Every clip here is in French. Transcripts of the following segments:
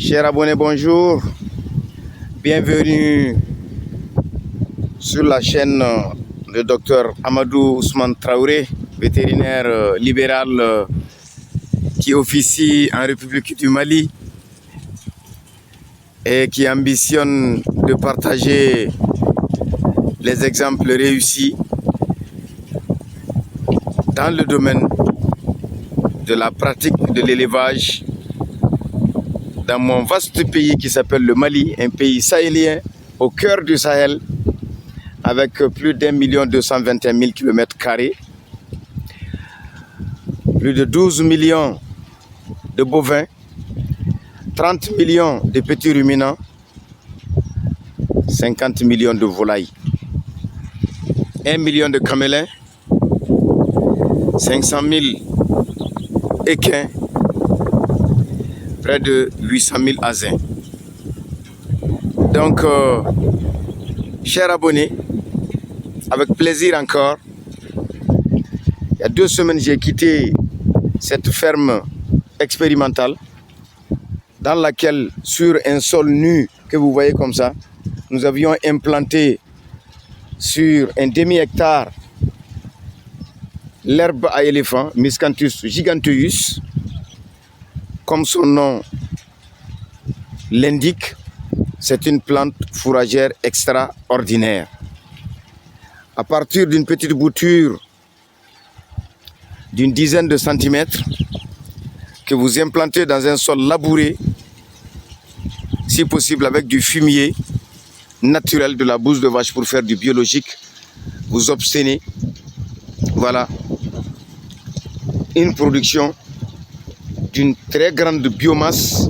Chers abonnés, bonjour. Bienvenue sur la chaîne de Dr Amadou Ousmane Traoré, vétérinaire libéral qui officie en République du Mali et qui ambitionne de partager les exemples réussis dans le domaine de la pratique de l'élevage dans mon vaste pays qui s'appelle le Mali, un pays sahélien au cœur du Sahel avec plus d'1 221 000 km², plus de 12 millions de bovins, 30 millions de petits ruminants, 50 millions de volailles, 1 million de camélins, 500 000 équins, près de 800 000 asins. Donc, chers abonnés, avec plaisir encore, il y a 2 semaines, j'ai quitté cette ferme expérimentale dans laquelle, sur un sol nu que vous voyez comme ça, nous avions implanté sur un demi-hectare l'herbe à éléphant, Miscanthus giganteus. Comme son nom l'indique, c'est une plante fourragère extraordinaire. À partir d'une petite bouture d'une dizaine de centimètres que vous implantez dans un sol labouré, si possible avec du fumier naturel de la bouse de vache pour faire du biologique, vous obtenez, voilà, une production d'une très grande biomasse.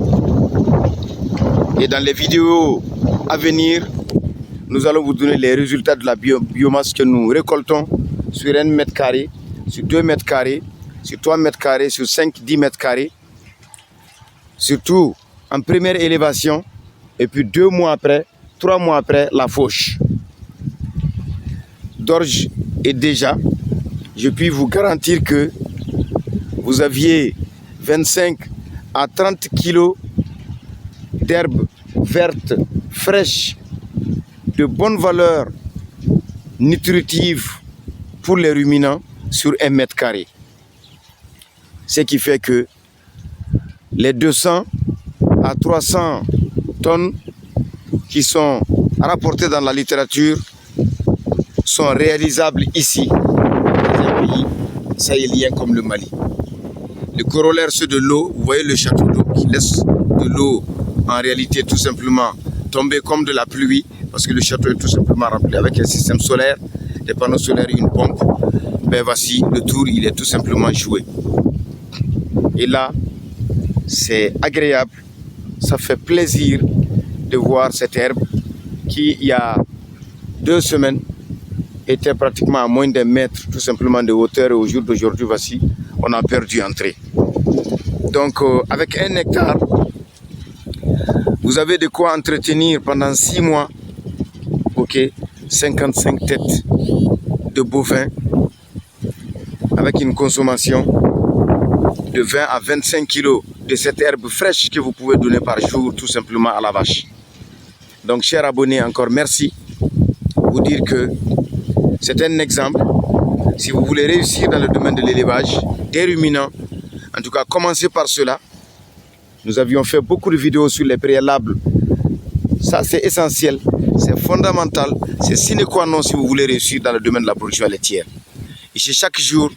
Et dans les vidéos à venir, nous allons vous donner les résultats de la biomasse que nous récoltons sur 1 mètre carré, sur 2 mètres carrés, sur 3 mètres carrés, sur 5-10 mètres carrés, surtout en première élévation, et puis 2 mois après, 3 mois après la fauche. D'ores et déjà, je puis vous garantir que vous aviez 25 à 30 kilos d'herbes vertes, fraîches, de bonne valeur nutritive pour les ruminants sur 1 mètre carré. Ce qui fait que les 200 à 300 tonnes qui sont rapportées dans la littérature sont réalisables ici, dans un pays sahélien comme le Mali. Le corollaire, c'est de l'eau. Vous voyez le château d'eau qui laisse de l'eau en réalité tout simplement tomber comme de la pluie parce que le château est tout simplement rempli avec un système solaire, des panneaux solaires et une pompe. Ben voici, le tour, il est tout simplement joué. Et là, c'est agréable, ça fait plaisir de voir cette herbe qui, il y a 2 semaines, était pratiquement à moins d'1 mètre tout simplement de hauteur et au jour d'aujourd'hui, voici, on a perdu entrée. Donc avec 1 hectare, vous avez de quoi entretenir pendant 6 mois, ok, 55 têtes de bovins avec une consommation de 20 à 25 kilos de cette herbe fraîche que vous pouvez donner par jour tout simplement à la vache. Donc chers abonnés, encore merci. Vous dire que c'est un exemple. Si vous voulez réussir dans le domaine de l'élevage, des ruminants, en tout cas commencez par cela. Nous avions fait beaucoup de vidéos sur les préalables. Ça c'est essentiel, c'est fondamental, c'est sine qua non si vous voulez réussir dans le domaine de la production laitière. Et chaque jour,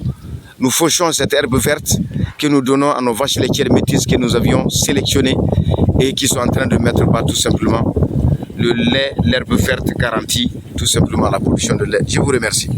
nous fauchons cette herbe verte que nous donnons à nos vaches laitières métisses que nous avions sélectionnées et qui sont en train de mettre bas tout simplement le lait, l'herbe verte garantit tout simplement la production de lait. Je vous remercie.